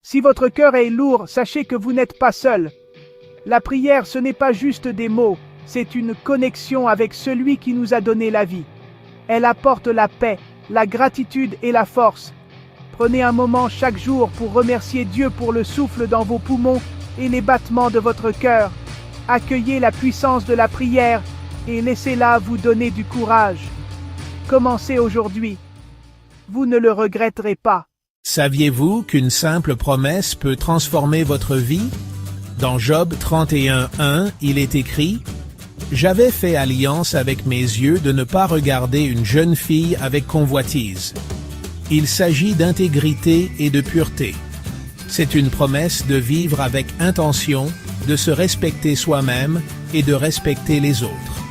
Si votre cœur est lourd, sachez que vous n'êtes pas seul. La prière, ce n'est pas juste des mots, c'est une connexion avec celui qui nous a donné la vie. Elle apporte la paix, la gratitude et la force. Prenez un moment chaque jour pour remercier Dieu pour le souffle dans vos poumons et les battements de votre cœur. Accueillez la puissance de la prière et laissez-la vous donner du courage. Commencez aujourd'hui. Vous ne le regretterez pas. Saviez-vous qu'une simple promesse peut transformer votre vie? Dans Job 31:1, il est écrit « J'avais fait alliance avec mes yeux de ne pas regarder une jeune fille avec convoitise. » Il s'agit d'intégrité et de pureté. C'est une promesse de vivre avec intention, de se respecter soi-même et de respecter les autres.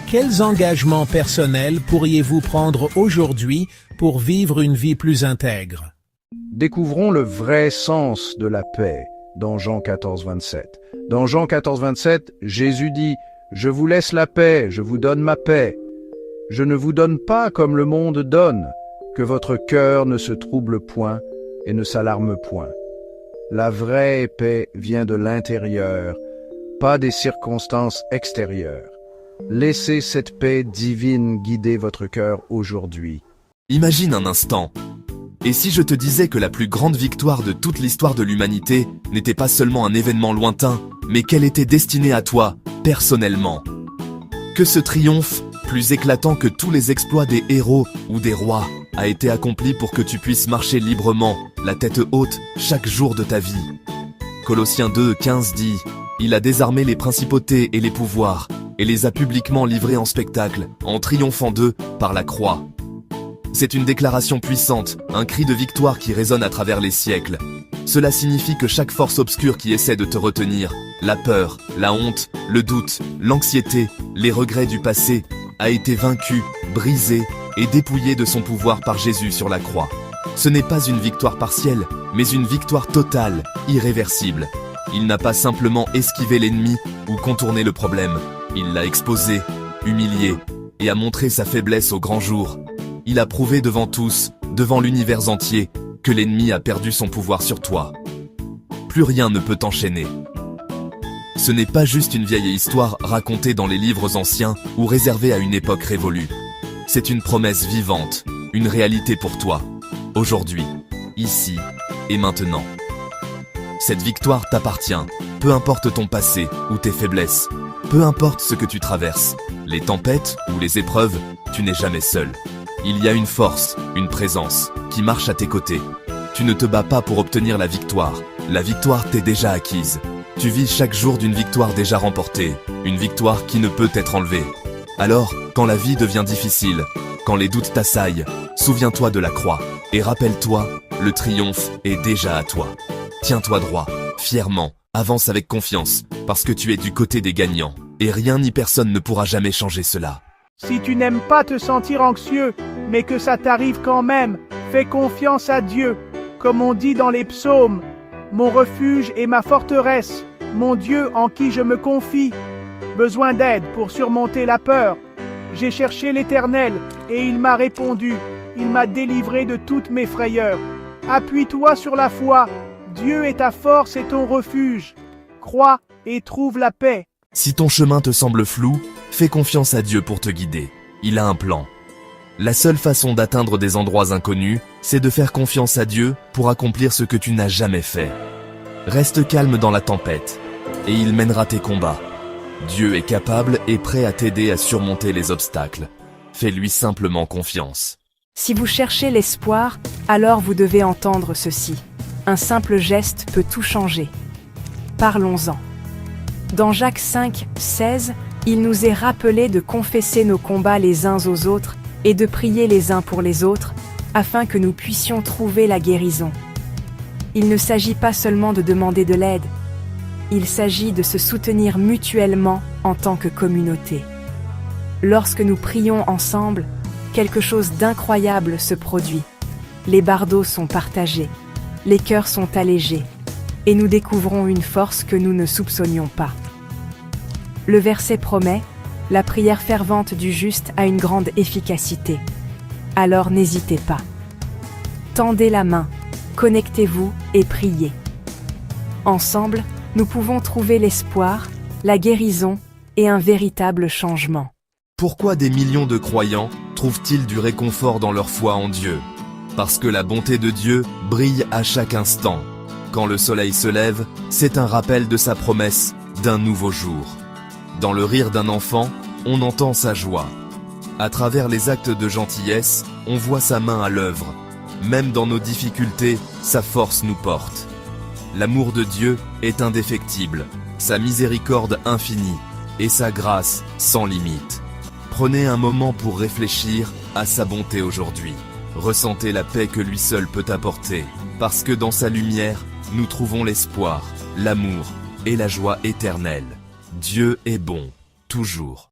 Quels engagements personnels pourriez-vous prendre aujourd'hui pour vivre une vie plus intègre? Découvrons le vrai sens de la paix dans Jean 14:27. Dans Jean 14:27, Jésus dit « Je vous laisse la paix, je vous donne ma paix. Je ne vous donne pas comme le monde donne, que votre cœur ne se trouble point et ne s'alarme point. » La vraie paix vient de l'intérieur, pas des circonstances extérieures. Laissez cette paix divine guider votre cœur aujourd'hui. Imagine un instant. Et si je te disais que la plus grande victoire de toute l'histoire de l'humanité n'était pas seulement un événement lointain, mais qu'elle était destinée à toi, personnellement? Que ce triomphe, plus éclatant que tous les exploits des héros ou des rois, a été accompli pour que tu puisses marcher librement, la tête haute, chaque jour de ta vie. Colossiens 2:15 dit « Il a désarmé les principautés et les pouvoirs, et les a publiquement livrés en spectacle, en triomphant d'eux par la croix. » C'est une déclaration puissante, un cri de victoire qui résonne à travers les siècles. Cela signifie que chaque force obscure qui essaie de te retenir, la peur, la honte, le doute, l'anxiété, les regrets du passé, a été vaincue, brisée et dépouillée de son pouvoir par Jésus sur la croix. Ce n'est pas une victoire partielle, mais une victoire totale, irréversible. Il n'a pas simplement esquivé l'ennemi ou contourné le problème. Il l'a exposé, humilié et a montré sa faiblesse au grand jour. Il a prouvé devant tous, devant l'univers entier, que l'ennemi a perdu son pouvoir sur toi. Plus rien ne peut t'enchaîner. Ce n'est pas juste une vieille histoire racontée dans les livres anciens ou réservée à une époque révolue. C'est une promesse vivante, une réalité pour toi, aujourd'hui, ici et maintenant. Cette victoire t'appartient, peu importe ton passé ou tes faiblesses, peu importe ce que tu traverses, les tempêtes ou les épreuves, tu n'es jamais seul. Il y a une force, une présence, qui marche à tes côtés. Tu ne te bats pas pour obtenir la victoire t'est déjà acquise. Tu vis chaque jour d'une victoire déjà remportée, une victoire qui ne peut être enlevée. Alors, quand la vie devient difficile, quand les doutes t'assaillent, souviens-toi de la croix, et rappelle-toi, le triomphe est déjà à toi. Tiens-toi droit, fièrement, avance avec confiance, parce que tu es du côté des gagnants, et rien ni personne ne pourra jamais changer cela. Si tu n'aimes pas te sentir anxieux, mais que ça t'arrive quand même, fais confiance à Dieu. Comme on dit dans les psaumes, « Mon refuge est ma forteresse, mon Dieu en qui je me confie. » Besoin d'aide pour surmonter la peur. J'ai cherché l'Éternel et il m'a répondu. Il m'a délivré de toutes mes frayeurs. Appuie-toi sur la foi. Dieu est ta force et ton refuge. Crois et trouve la paix. Si ton chemin te semble flou, fais confiance à Dieu pour te guider. Il a un plan. La seule façon d'atteindre des endroits inconnus, c'est de faire confiance à Dieu pour accomplir ce que tu n'as jamais fait. Reste calme dans la tempête, et il mènera tes combats. Dieu est capable et prêt à t'aider à surmonter les obstacles. Fais-lui simplement confiance. Si vous cherchez l'espoir, alors vous devez entendre ceci. Un simple geste peut tout changer. Parlons-en. Dans Jacques 5:16, il nous est rappelé de confesser nos combats les uns aux autres et de prier les uns pour les autres, afin que nous puissions trouver la guérison. Il ne s'agit pas seulement de demander de l'aide, il s'agit de se soutenir mutuellement en tant que communauté. Lorsque nous prions ensemble, quelque chose d'incroyable se produit. Les bardeaux sont partagés, les cœurs sont allégés, et nous découvrons une force que nous ne soupçonnions pas. Le verset promet, la prière fervente du juste a une grande efficacité. Alors n'hésitez pas. Tendez la main, connectez-vous et priez. Ensemble, nous pouvons trouver l'espoir, la guérison et un véritable changement. Pourquoi des millions de croyants trouvent-ils du réconfort dans leur foi en Dieu? Parce que la bonté de Dieu brille à chaque instant. Quand le soleil se lève, c'est un rappel de sa promesse d'un nouveau jour. Dans le rire d'un enfant, on entend sa joie. À travers les actes de gentillesse, on voit sa main à l'œuvre. Même dans nos difficultés, sa force nous porte. L'amour de Dieu est indéfectible, sa miséricorde infinie et sa grâce sans limite. Prenez un moment pour réfléchir à sa bonté aujourd'hui. Ressentez la paix que lui seul peut apporter, parce que dans sa lumière, nous trouvons l'espoir, l'amour et la joie éternelle. Dieu est bon, toujours.